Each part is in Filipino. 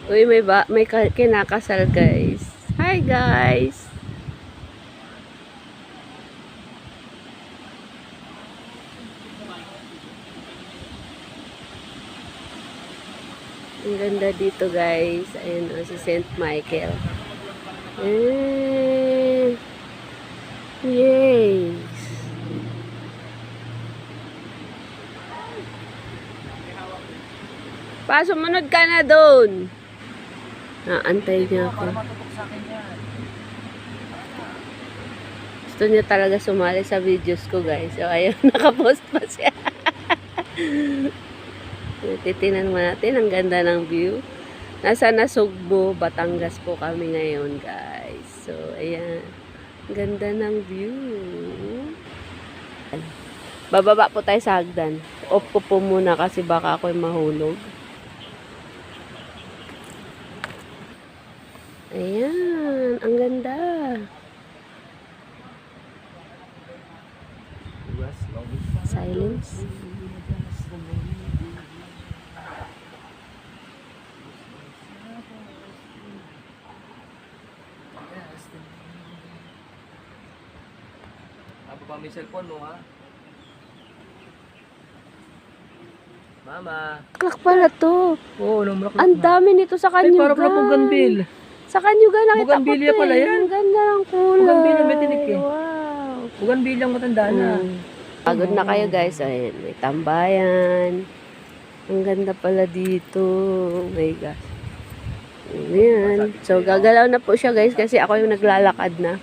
Uy, may kinakasal, guys. Hi, guys. Ang ganda dito, guys. Ayun, si St. Michael. Yay! Sumunod ka na doon. Naantay niya ako. Gusto niya talaga sumali sa videos ko, guys. So, ayun, nakapost pa siya. Titinan mo natin. Ang ganda ng view. Nasa Nasugbo, Batangas po kami ngayon, guys. So, ayan. Ganda ng view. Bababa po tayo sa hagdan. Off ko po muna kasi baka ako'y mahulog. Ayan. Ang ganda. Silence. Apa pa may cellphone mo, ha? Mama. Klak pala to. Oo, namulak. Ang dami nito sa Ay, kanyugan. para pala bougainville. Sa kanyugan nakita ko Bougainvillea to pala yan. Ang ganda ng kulay. Bougainvillea may tinik eh. Wow. Bougainville ang matanda na. Pagod na kayo, guys. Ayun, may tambayan. Ang ganda pala dito. Oh my gosh. Ayan. So, gagalaw na po siya, guys, kasi ako yung naglalakad na.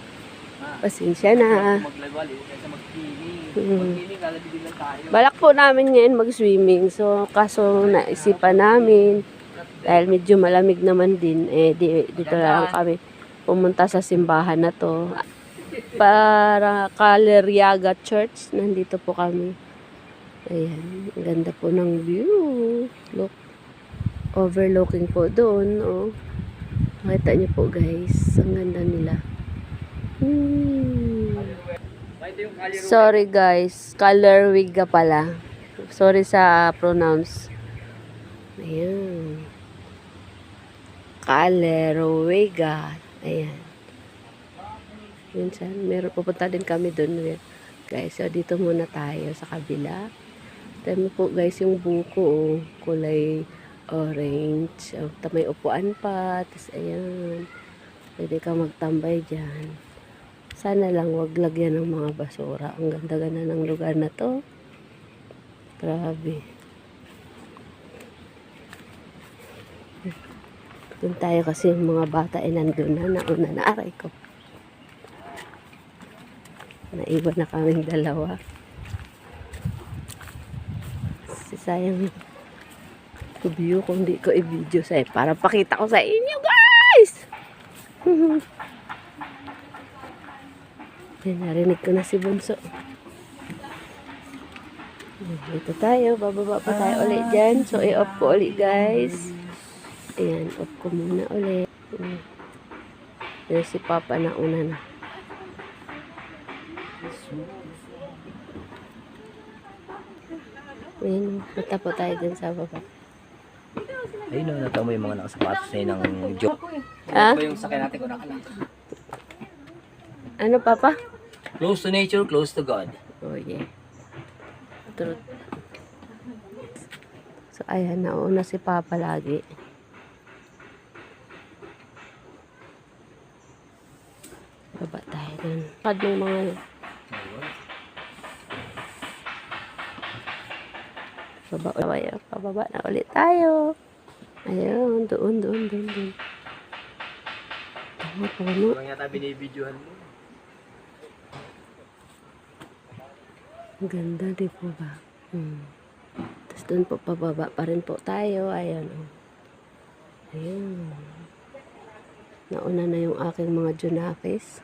Pasensya na. Maglawali, kaysa mag-cleaning. Mm. Mag-cleaning, lalabigin lang tayo. Balak po namin ngayon mag-swimming. So, kaso naisipan namin, dahil medyo malamig naman din, dito lang kami pumunta sa simbahan na to. Para Caleriaga Church, nandito po kami. Ayan, ang ganda po ng view. Look, overlooking po doon. Oh. Makita niyo po, guys. Ang ganda nila. Sorry, guys. Caleriaga pala. Sorry sa pronounce. Ayan. Caleriaga. Ayan. Minsan, meron pupunta din kami doon. Guys, so dito muna tayo sa kabila. Tama po, guys, yung buko, oh, kulay orange. Oh, may upuan pa. Tapos, ayan. Pwede ka magtambay dyan. Sana lang wag lagyan ng mga basura. Ang ganda-ganda ng lugar na to. Grabe. Doon tayo kasi yung mga bata ay nandun na. Nauna na aray ko. Naiwan na kaming dalawa. Sayang view kung di ko i-video sa'yo para pakita ko sa inyo, guys. Yan, narinig ko na si Bunso. Dito tayo, bababa pa tayo ulit dyan. So, i-off ko ulit, guys. Ayan, off ko muna ulit. Yan si Papa na una na. Ayan, punta po tayo dun sa baba. Ayun na, natamo yung mga nakasapatos na yun ng joke. Ha? Ano ba yung sakay natin ko nakalak? Ano, Papa? Close to nature, close to God. Oh, yeah. Truth. So, ayan, nauna si Papa lagi. Baba tayo dun. Kad ng mga... Pababa na ulit tayo. Ayun, doon. Tama, puno. Parang yata binibidyohan mo. Ang ganda, di po ba? Tapos doon po, pababa pa rin po tayo. Ayan, oh. Ayun. Nauna na yung aking mga junakis.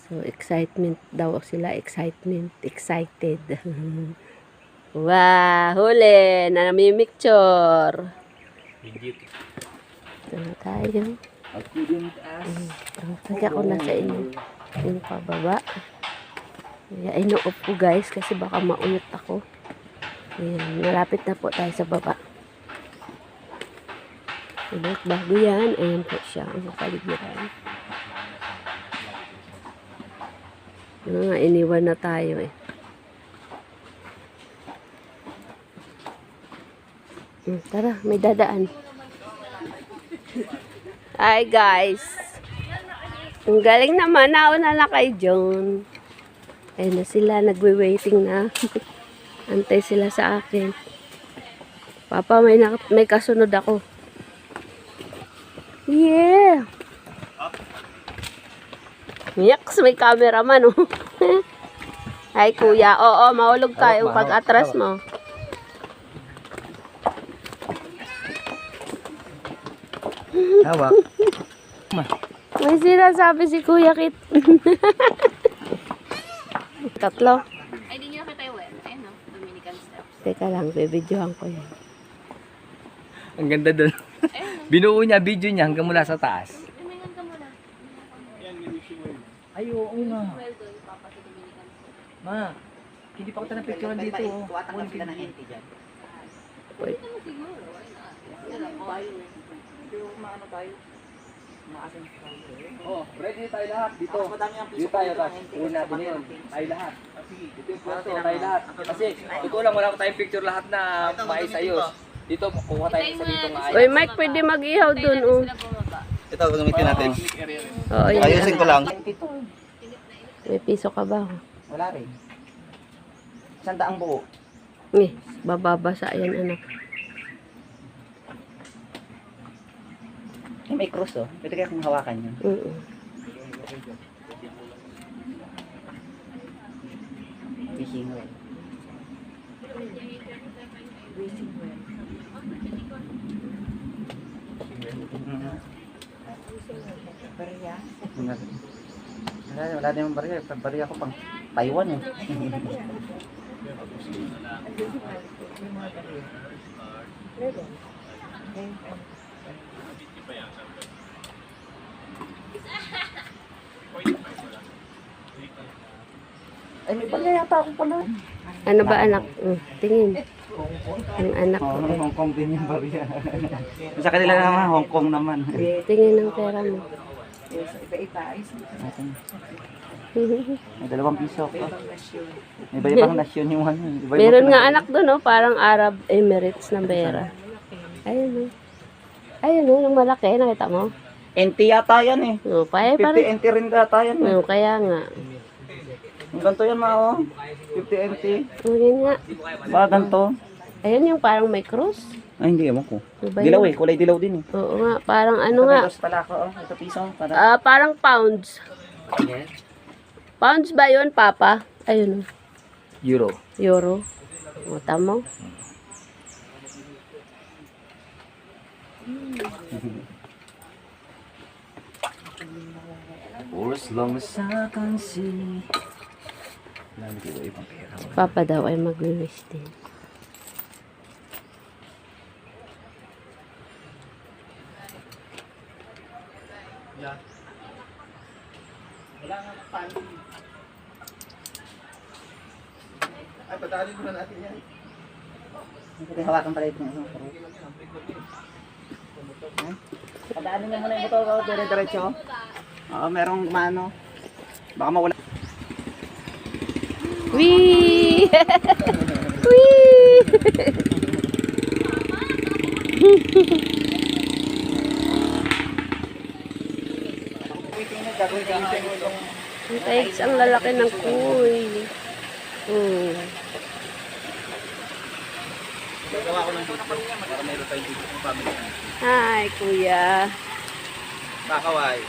So, excitement daw sila. Excited. Wow, huli. Namimicture. Video. Ito na tayo. I couldn't ask. Tagya ko na sa inyo. Yung pababa. Kaya ino-off ko, guys, kasi baka maunot ako. Ayan, malapit na po tayo sa baba. Ulit, bago yan. Ayan po siya, ang kapaligiran. Iniwan na tayo eh. Tara, may dadaan. Hi guys. Ang galing naman. Nauna na kay John. Ayun na sila. Nagwe-waiting na. Antay sila sa akin. Papa, may kasunod ako. Yeah. Yaks, may cameraman oh. Hi kuya. Oo, mahulog tayo pag atras mo. Hawak. May sinasabi si Kuya Kit. Tatlo. Ay, di nyo nakita yung web. Ayun, no? Dominican steps. Teka lang, bibidyohan ko yan. Ang ganda doon. Binuo niya, video niya hanggang mula sa taas. Tumingan ka muna. Ay, oo nga. Well done, Papa, sa Dominican steps. Ma, hindi pa ko tayo picture dito. Tuwatan lang sila ng NT dyan. Wait. Ano siguro? Why not? Maano tayo? Maasin tayo. Oh, ready tayo lahat dito. Mas madami ang piso Dito tayo, dito ng tapos NT. uwi natin yun. Tayo lahat. Dito yung pwesto, tayo lahat. Kasi, ito lang, wala ko tayong picture lahat na maisayos. Dito, kuha tayo sa dito nga. Uy, Mike, pwede mag-ihaw dun, oh. Sila bumaba. Ito, gamitin natin. Oo, yun. Ayusin ko lang. May piso ka ba? Wala rin. 100 buo. Bababasa yan, anak. Eh, may cross oh. Pwede kaya kung hawakan yun. Fishing well. Barya? Wala din yung barya. Barya ko pang Taiwan eh. Ay, may barya yata ako pala. Ano ba, anak? Tingin. Ang anak ko. Hong Kong din yung barya. Sa kanila naman, Hong Kong naman. Tingin ng pera mo. May 2 piso ako. May iba-ibang nasyon yung ano. Iba-ibang Meron nga anak doon, oh, parang Arab Emirates na pera. Ayun, oh. Ayun, oh, yung malaki, nakita mo? NT yata yan eh. Oh, pa 50 rin. NT rin yata yan eh. Oh, kaya nga. Ang ganito yan ma oh. 50 NT. Oh, yun nga. Ba ganito? Ayun yung parang may cross. Ay hindi ewan ko. Ano ba Dilaw yun? eh. Kulay dilaw din eh. Oo nga, parang ano Ito, nga. may dos pala ako oh. Ito piso. Para. Parang pounds. Pounds ba yun, Papa? Ayun, oh. Euro. Euro. O, tamo. For as long as I can see. Wala na dito ibang pera. Papa daw ay mag-wish din. Ay, patali mo na natin yan. Hindi hawakan pala ito. Padaanin niya muna yung motor ko. Dire-diretso. Oo, merong mano. Baka mawala. Wee! Wee! Guys, ang lalaki ng kuy. Hi, kuya. Kakaway.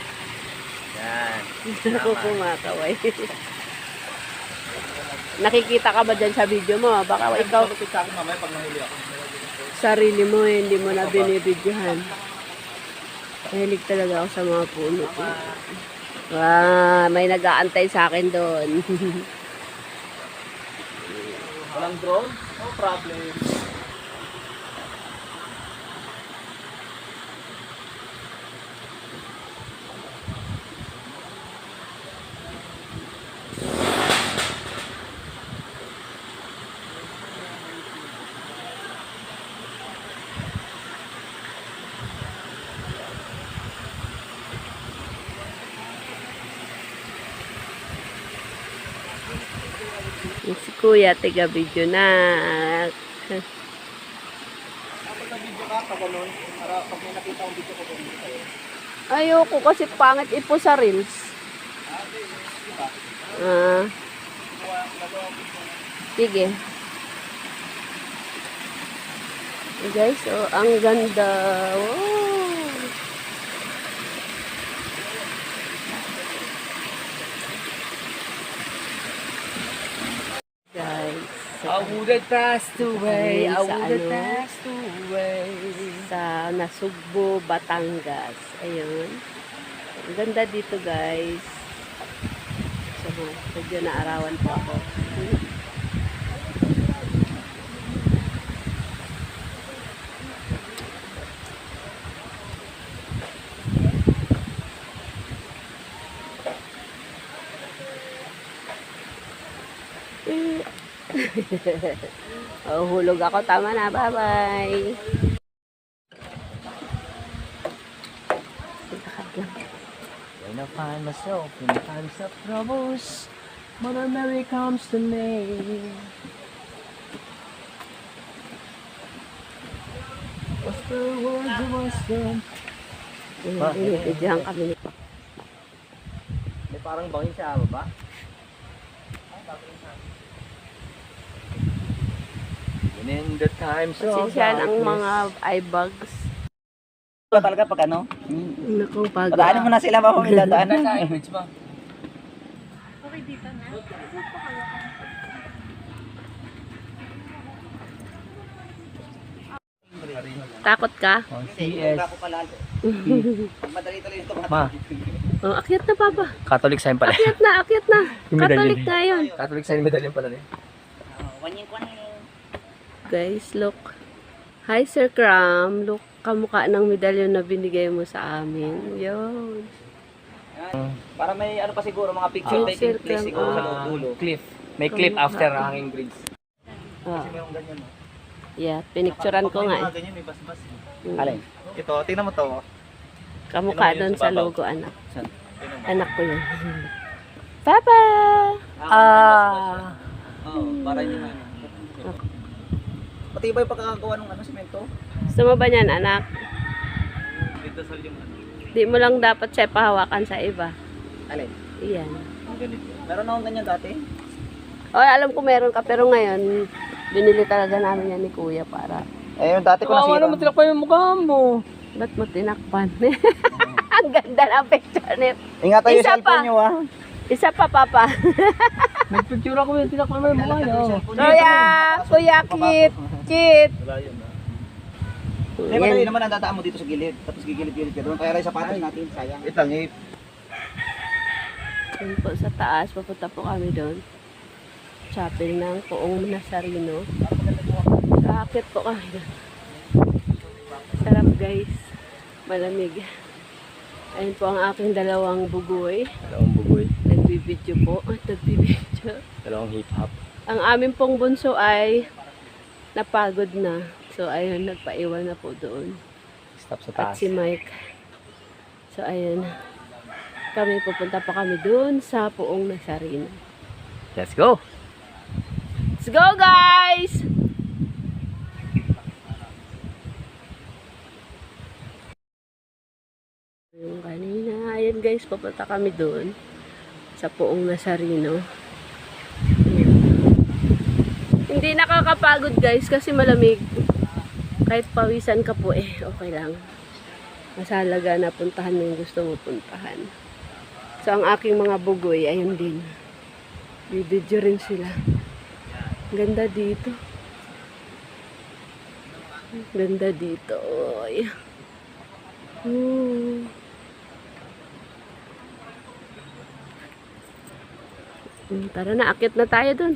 Yan. Ako kumakaway. Nakikita ka ba dyan sa video mo? Baka ikaw sarili mo, hindi mo na binibidyohan. Mahilig talaga ako sa mga puno. May nag-aantay sa akin doon. Walang drone? No problem. Yung si Kuya, tiga video na. Kapag na-video ka, pag ganun, para pag may nakita akong video ko, pwede sa'yo. Ayoko kasi pangit ipo sa reels. Ah. Sige. Guys, oh, ang ganda. Wow. Guys, I would have passed away. I Sa would have ano? passed away. sa Nasugbo, Batangas. Ayun. Ang ganda dito, guys. So, medyo naarawan po ako. Oh, hulog ako. Tama na. Bye-bye. Lakad lang. When I find myself in times of troubles, Mother Mary comes to me. What's the words of wisdom? Binibidyohan kami ni May parang bangin sa baba. And in the times of Pasensyahan ang darkness, mga eye bags. Ba talaga pag ano? Naku, bago. Padaanin mo na sila ba kung may dadaan? Nasa image ba? Takot ka? Hindi, ako palalo. Madali talaga ito. Ma, Oh, akyat na, Papa. Catholic sign pala. Akyat na, akyat na. Yung medallion. Catholic na yun. Catholic sign medallion pala niya. Wanying ko na Guys, look. Hi, Sir Cram. Look, kamukha ng medalyon na binigay mo sa amin. Yun. Para may ano pa siguro, mga picture Ay, taking sir, place siguro sa dulo. Cliff. May cliff after hanging bridge. Oh, Kasi merong ganyan. yeah, pinicturan ko nga. Mga ganyan, may bas-bas. Mm. Alin? Ito, tingnan mo to. Kamukha Tingnan mo doon yun sa sa babaw. logo, anak. Saan? Tingnan mo. Anak ko yun. Papa! Ah. Oo, para yun ano. Pati ba yung pagkakagawa ng ano, simento? Gusto mo ba niyan, anak? Dito sa yung ano. Di mo lang dapat siya pahawakan sa iba. Alin? Iyan. Ang ganito. Meron akong ganyan dati. Oh, alam ko meron ka, pero ngayon, binili talaga namin yan ni Kuya para. Eh, yung dati ko Kawawa nasira. naman tinakpan yung mukha mo. Ba't mo tinakpan? Ang ganda ng picture niya. Ingatan yung Isa cellphone pa. nyo ah. Isa pa, Papa. Nagpicture ako yung tinakpan mo yung mukha niya. Kuya! Kuya, Kit! Kit! Wala yun ah. Hindi, madali naman ang dadaan mo dito sa gilid. Tapos gigilid-gilid ka doon. Kaya rin sapatos natin, sayang. Itangip. Yun po sa taas, papunta po kami doon. Chapel ng Poong Nazareno. Kakit po kami doon. Sarap guys. Malamig. Ayun po ang aking dalawang bugoy. Dalawang bugoy. Nagbibidyo po. Nagbibidyo. Dalawang hip-hop. Ang aming pong bunso ay napagod na. So ayun, nagpaiwan na po doon. Stop sa At taas. si Mike. So ayun. Kami pupunta pa kami doon sa Poong Nazareno. Let's go! Let's go guys! Yung kanina, ayun guys, pupunta kami doon sa Poong Nazareno. Hindi nakakapagod guys kasi malamig. Kahit pawisan ka po okay lang. Masalaga na puntahan mo yung gusto mo puntahan. So ang aking mga bugoy, ayun din. Bibidyo rin sila. Ganda dito. Ganda dito. Oy. Tara na, akit na tayo dun.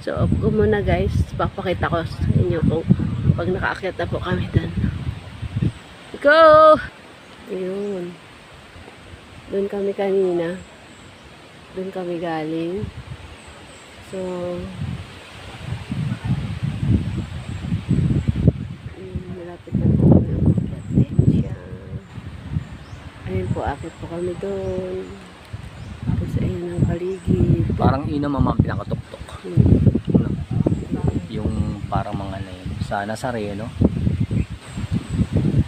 So, off ko muna guys. Papakita ko sa inyo kung pag nakaakyat na po kami dun. Go! Ayun. Doon kami kanina. Doon kami galing. So, malapit na po kami ang mag-atensya. Ayun po, akit po kami doon. Tapos ayun ang paligid. Parang ina mama pinakatuktok. Yung parang mga ano yun. Sa Nazareno.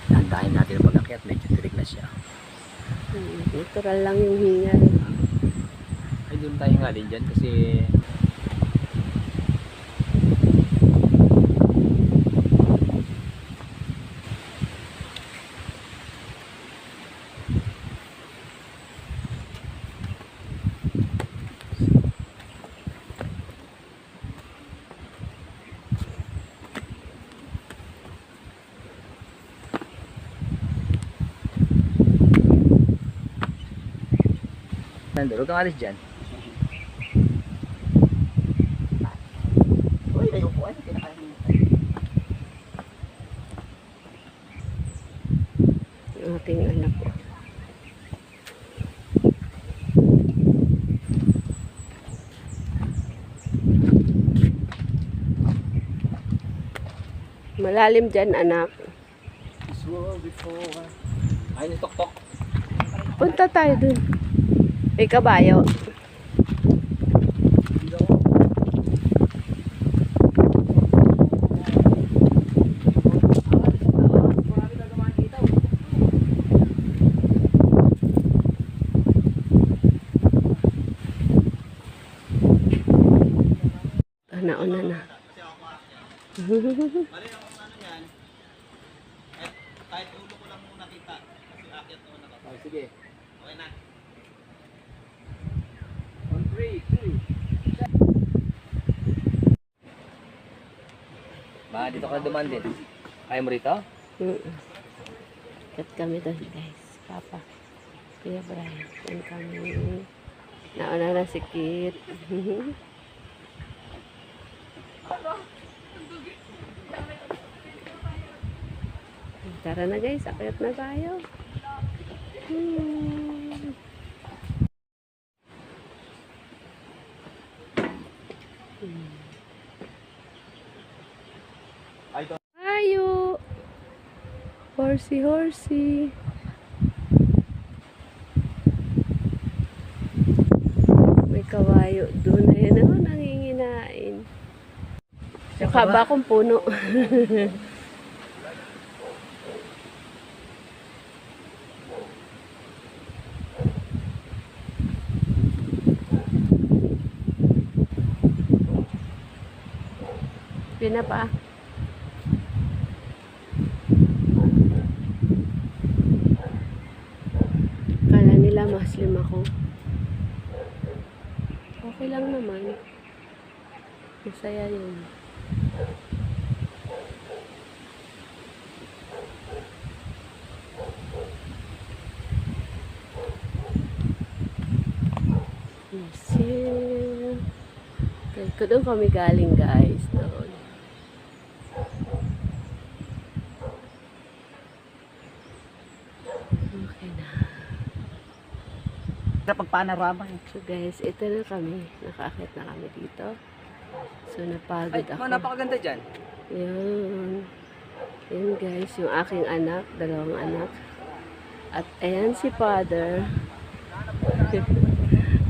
Tandahin natin ang pag-akyat. Medyo tirik na siya. Natural lang yung hingal. Ay, doon tayo nga din dyan kasi nandun. Huwag kang alis dyan. Uy, may upuan. Kinakain mo. Yung aking anak ko. Malalim dyan, anak. Ay, yung tok-tok. Punta tayo dun. May kabayo. Nauna na. Kahit ulo ko lang muna kita. Kasi akyat naman ako. Oh, sige. Okay na. 1, 3, 2. Ba, dito ka duman din. Kaya mo rito? Kat kami doon, guys. Papa. Kuya Brian. Yan kami. Nauna na si Kit. Tara na guys, akyat na tayo. Ayo. Horsey, horsey. May kawayo doon. Ayan ako, nanginginain. Yung haba kong puno. Pina pa. Kala nila maslim ako. Okay lang naman. Masaya yun. Masaya. Kaya doon kami galing guys. Doon. Okay na. Sa pagpanorama eh. So guys, ito na kami. Nakakit na kami dito. So napagod Ay, ako. napakaganda dyan. Yan. Yan guys, yung aking anak, dalawang anak. At ayan si father.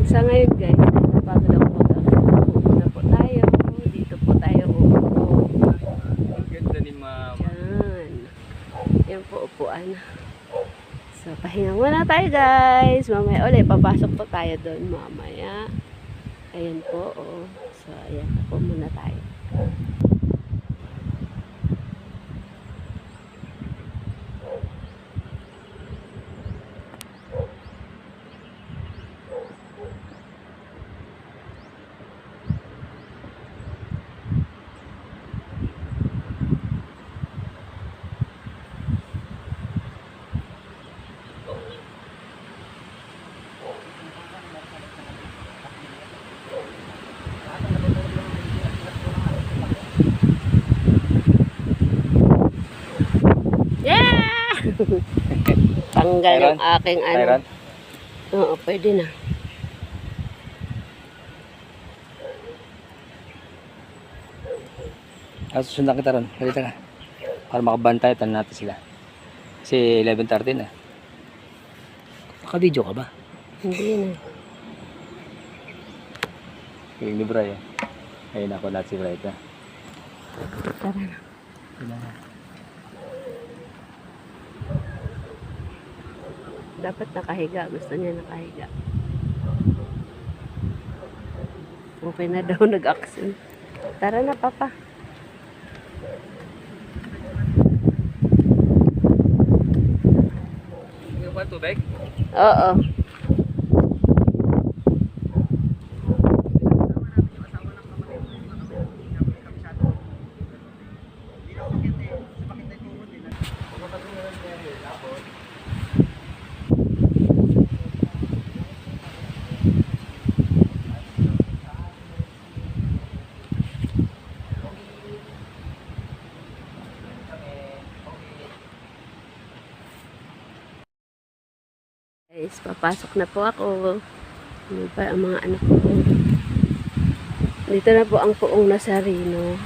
Sa ngayon guys, napagod ako mag-akit. Muna po tayo. Dito po tayo uupo. Ang ganda ni mama. Yan. Yan po upuan. So, pahinga muna tayo guys. Mamaya ulit, papasok po tayo doon mamaya. Ayan po, oh. So, ayan po muna tayo. Tanggal yung aking ano. Tyron? Oo, pwede na. Susundan kita ron. Halika ka. Para makabantay, tanan natin sila. Kasi 11:30 na. Naka-video ka ba? Hindi na. Yung ni Brian. Ayun ako lahat si Breta. Tara na. Dapat nakahiga. Gusto niya nakahiga. Okay na daw nag-action. Tara na, Papa. Yung ba tubig? Oo. Guys, papasok na po ako. Ano pa ang mga anak ko? Dito na po ang Poong Nazareno.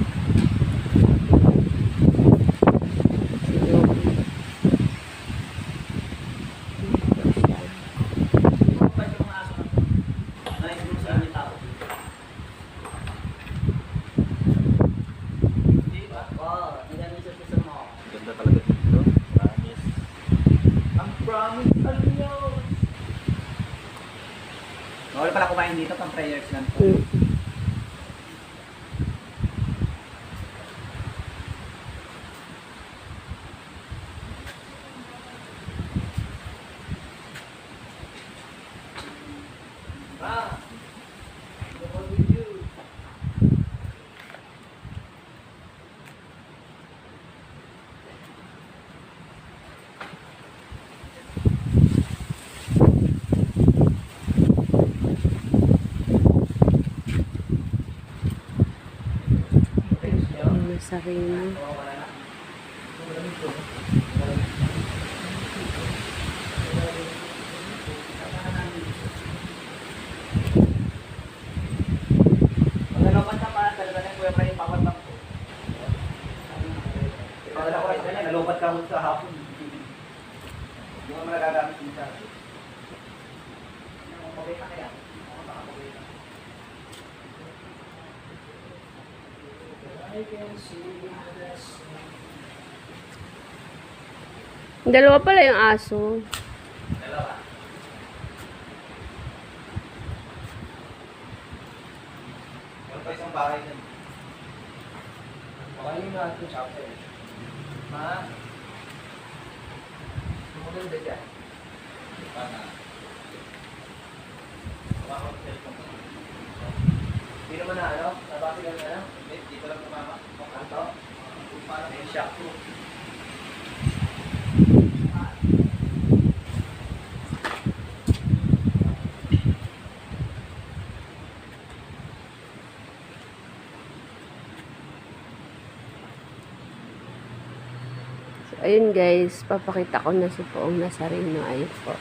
Ganda talaga dito. Promise. Ang promise, ano yun? Bawal pala kumain dito, pang prayers lang po. Poong Nazareno. Nalopat ka pa, talaga na Kuya Freddy, papatak ko. Pagkala ko rin ganyan, nalopat ka mo sa hapon. Hindi mo nagagamit yung sa akin. Okay ka kaya? Dalawa pala yung aso. Dalawa. Meron pa isang bahay dyan. Okay yung natin chapter. Ma? Maganda dyan. Hindi naman na ano? Nabati lang na ano? Dito lang tumama. Kanto? Parang may shock proof. So, ayun guys, papakita ko na si Poong Nazareno. Ayun po.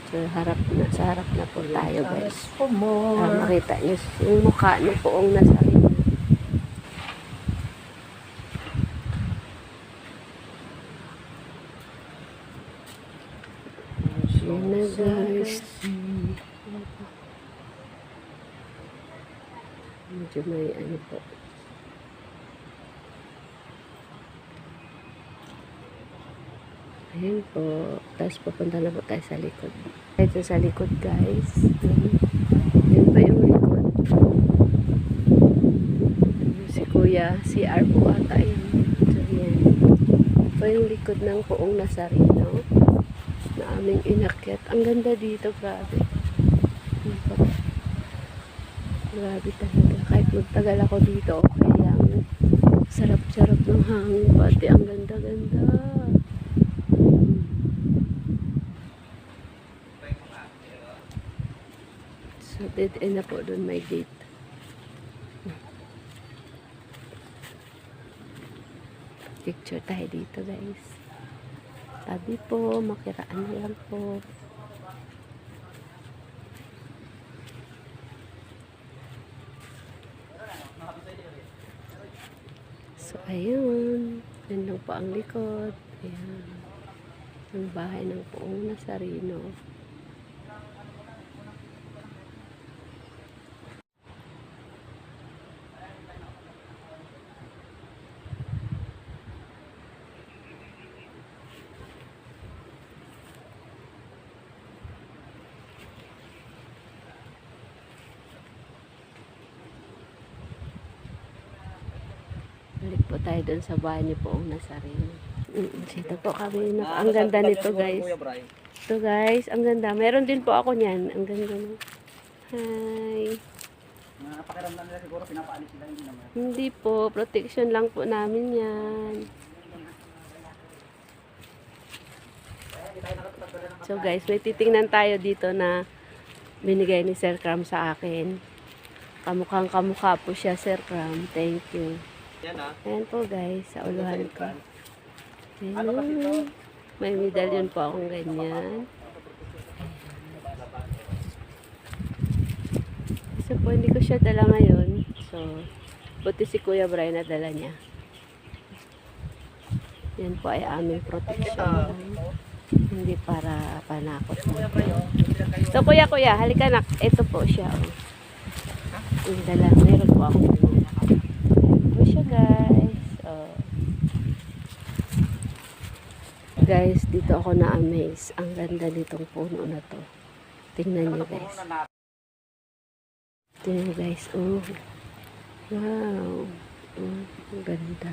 So, sa harap na po tayo guys. Para makita niyo yung mukha ni Poong Nazareno. Yun na guys. Medyo may ano po. Ayan po. Tapos pupunta na po tayo sa likod. Ito sa likod guys. Ayan pa yung likod. Si Kuya, CR po ata yun. So yan. Ito yung likod ng Poong Nazareno na aming inakyat. Ang ganda dito, grabe. Ayan po. Grabe talaga. Kahit magtagal ako dito, okay lang. Sarap-sarap ng hangin. Pati ang ganda-ganda. So, dead end na po doon may gate. Picture tayo dito, guys. Tabi po, makiraan na lang po. So, ayun. Yan lang po ang likod. Ayan. Ang bahay ng Poong Nazareno. Balik po tayo dun sa bahay ni Poong Nazareno. Dito po kami. Ang ganda nito, guys. Ito, guys. Ang ganda. Meron din po ako niyan. Ang ganda. No? Hi. Napakiramdam nila siguro pinapaalis sila, hindi naman. Hindi po. Protection lang po namin yan. So, guys, may titingnan tayo dito na binigay ni Sir Cram sa akin. Kamukhang kamukha po siya, Sir Cram. Thank you. Yan ah. Ayan po, guys. Sa uluhan ko. Ayan. May medallion po akong ganyan. So po, hindi ko siya dala ngayon. So, buti si Kuya Brian na dala niya. Yan po ay aming protection. Hindi para panakot. So, kuya, halika na. Ito po siya. Oh. Yung dala. Meron po akong ganyan. Ito po siya, guys. Oh. Guys, dito ako na-amaze. Ang ganda nitong puno na to. Tingnan nyo, guys. Tingnan nyo, guys. Oh. Wow. Oh, ang ganda.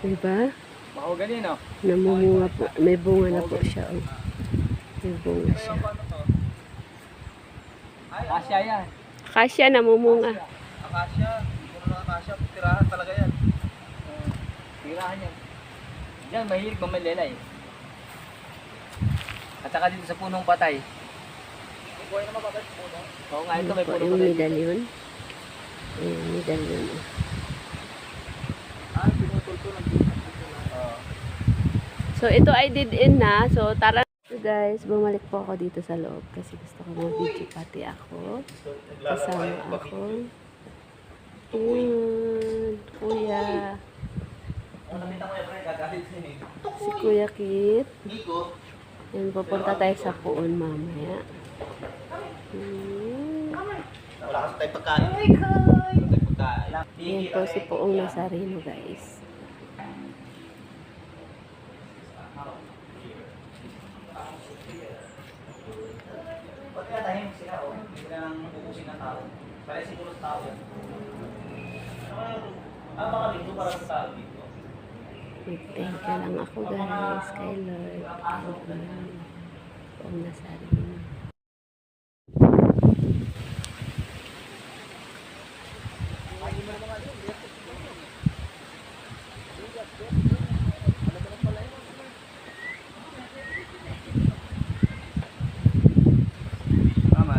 Diba? Bako ganin, no? Namumunga po. May bunga na po siya. Oh. May bunga siya. Kasya yan. Kasya, namumunga. Akasya. Puro na akasya. Tirahan talaga yan. Tirahan yan. Yan, mahilig mamalelay. At saka dito sa punong patay. Buhay na mababay sa puno. Oo nga, ito may Po, punong yung patay. medallion. Ayan, medallion. Oh. Ah, pinutultulan. So, ito ay did-in na. So, tara. So, guys, bumalik po ako dito sa loob kasi gusto ko mag-video pati ako. Kasama ako. Ayan, kuya. Si Kuya Kit. Ayan, pupunta tayo sa Poon mamaya. Wala kasi tayo pagkain. Oh my God! Wala tayo pagkain. Ayan po si Poong Nazareno, guys. Ba't kaya tahimik sila, oh? Hindi sila nang ubusin ng tao. Pare siguro sa tao yan. Baka dito para sa tao dito. Mag-thank you lang ako, guys, kay Lord. Poong Nazareno. Tama.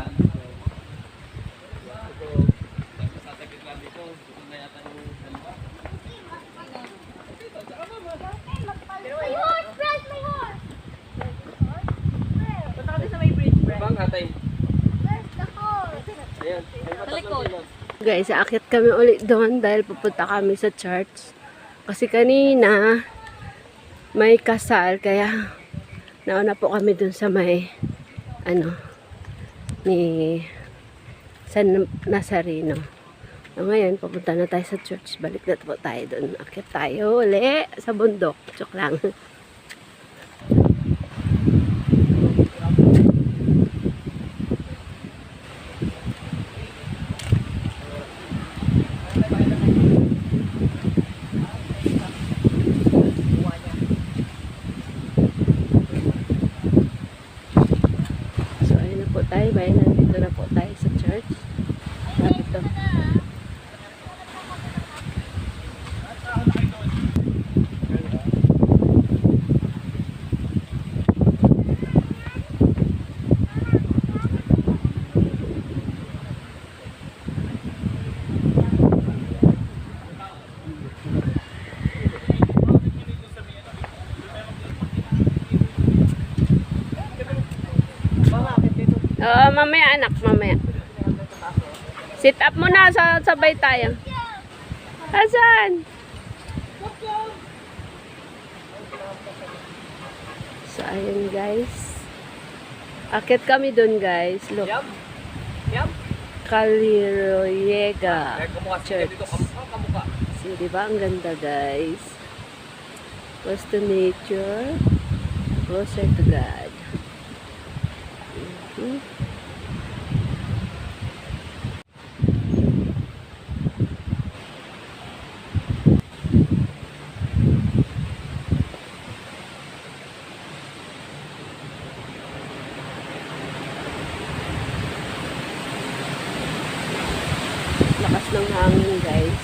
Bang atay. Ayan. Guys, aakyat kami ulit doon dahil pupunta kami sa church. Kasi kanina, may kasal, kaya nauna po kami doon sa may, ni San Nazareno. So, ngayon, pupunta na tayo sa church. Balik na po tayo doon. Aakyat tayo uli sa bundok. Joke lang. So, ayun na po tayo. Bayan, nandito na po tayo sa church. Dito. Mamaya anak, mamaya. Sit up muna, sabay tayo. Hasan! Ayun guys. Akit kami dun guys. Look. Yum. Yum. Caliroyega Kamukha Church. dito. Kamukha. See, di ba? Ang ganda guys. Close to nature. Closer to God. Mhm. Lakas ng hangin guys.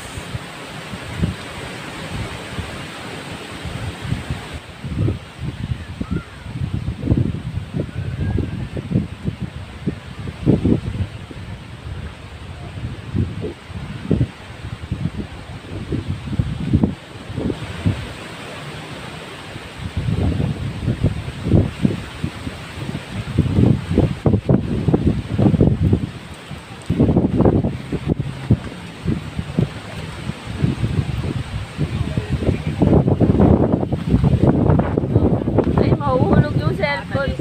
Ay, mahuhulog yung cellphone.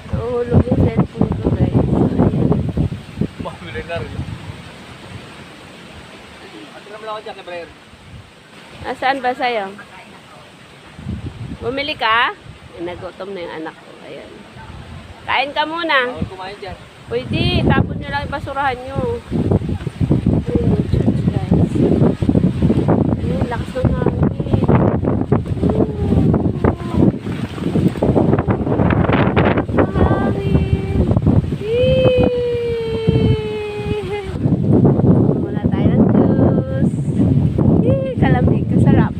Mahuhulog yung cellphone ko guys. Ayan. Mahuli na rin. Ate naman ako dyan kay Blair. Nasaan ba sa'yo? Bumili ka? Ay, nagutom na yung anak ko. Ayan. Kain ka muna. Bawal kumain dyan. Pwede, tapon nyo lang yung basurahan nyo. Ayun yung church guys. Ayun, lakas ng hangin. Hangin. Eee. Muna tayo ng juice. Kalamig, kasarap.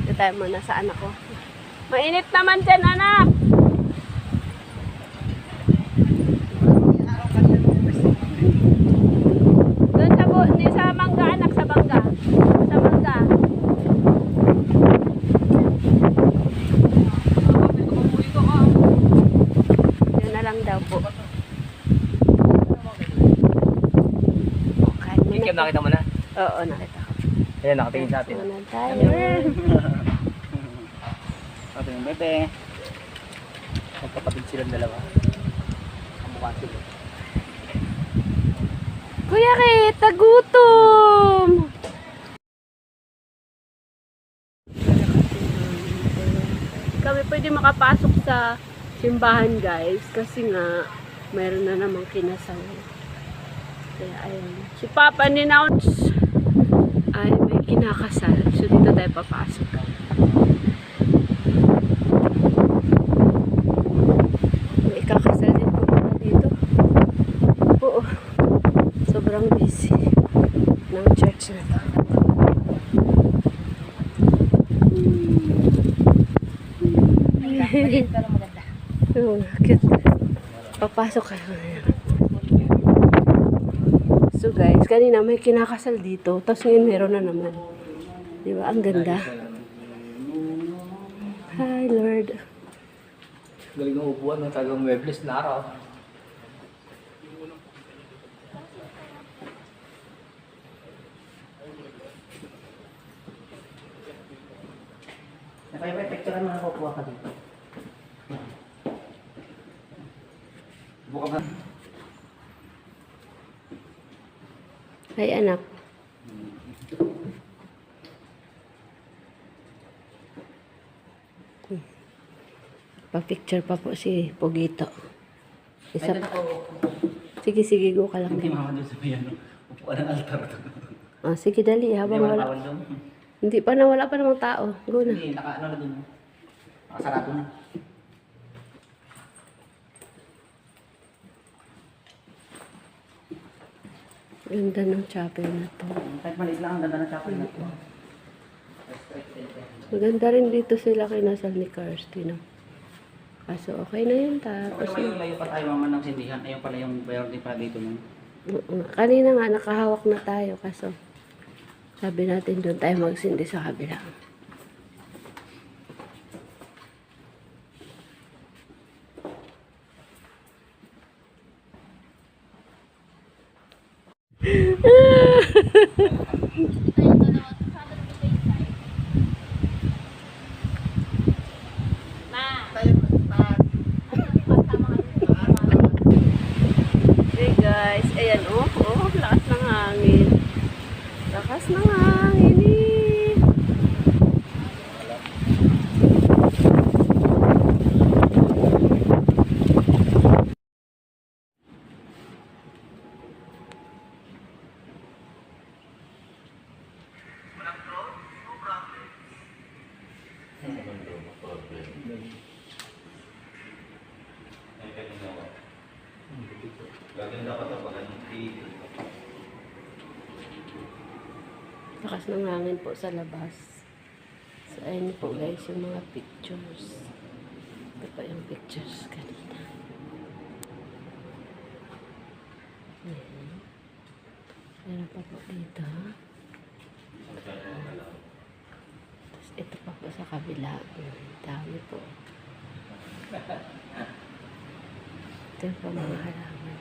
Ito tayo muna sa anak ko. Mainit naman dyan, anak. Doon sa hindi sa mangga, anak, sa mangga. Sa mangga. Yun na lang daw po. Okay, Kim, nakita mo na? Oo, nakita ko. Ayan, nakatingin sa atin. Muna tayo. Ito yung bebe. Magkapatid silang dalawa. Kamukha sila. Kuya Kit, nagutom! Kami pwede makapasok sa simbahan guys kasi nga mayroon na namang kinasal. Kaya ayun. Si Papa ninounce ay may kinakasal. So dito tayo papasok. May ikakasal din po pala dito. Oo. Sobrang busy ng church na to. Pero maganda. Oo, cute. Papasok kayo ngayon. So guys, kanina may kinakasal dito. Tapos ngayon meron na naman. Di ba? Ang ganda. Hi Lord. Galing ng upuan, ng tagang webless na araw. Nakaya picture mo na kukuha ka dito. Buka ba? Hi anak. Pa-picture pa po si Pogito. Isa pa. Sige, sige, go ka lang. Hindi mama doon sa may ano. Upuan ng altar to. Ah, sige, dali. Habang Hindi wala. tawag doon. Hindi pa na, wala pa namang tao. Go na. Hindi, naka ano na doon. Nakasarado na. Ganda ng chapel na to. Kahit maliit lang ang ganda ng chapel na to. Maganda rin dito sila kinasal ni Kirsty, no? Kaso okay na yun. Okay Tapos, naman yung layo pa tayo mama ng sindihan. Ayun pala yung priority pa dito nun. kanina nga nakahawak na tayo. Kaso, sabi natin doon tayo magsindi sa kabila. Ma! Lakas ng hangin eh. Lakas ng hangin po sa labas. So, ayun po guys, yung mga pictures. Ito pa yung pictures kanina. Ayan. Meron pa po dito. Tapos ito pa po sa kabila. Dami po. Ito yung pa mga halaman.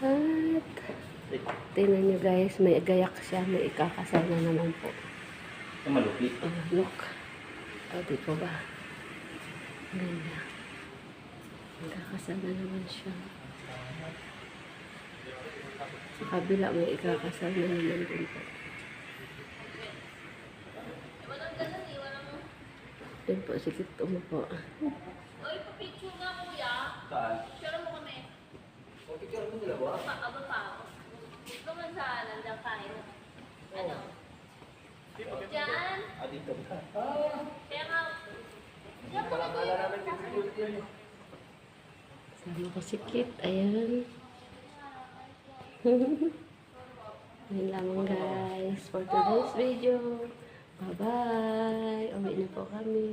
At tingnan nyo guys, may gayak siya, may ikakasal na naman po. Malupit. Look. Di ko ba? Ganda. Ikakasal na naman siya. Sa kabila, may ikakasal na naman din po. Yan po, sikit umupo. Oy, pa-picture nga kuya. Saan? Picture mo kami. O, picture mo sila ba? Aba pa ako. Gusto man sa nandang kain. Ano? Diyan. Ah, dito. Kaya nga. Diyan mo Wala namin picture yun. Sama ko sikit. Ayan. Ayan lamang guys for today's video. Bye-bye. Uwi na po kami.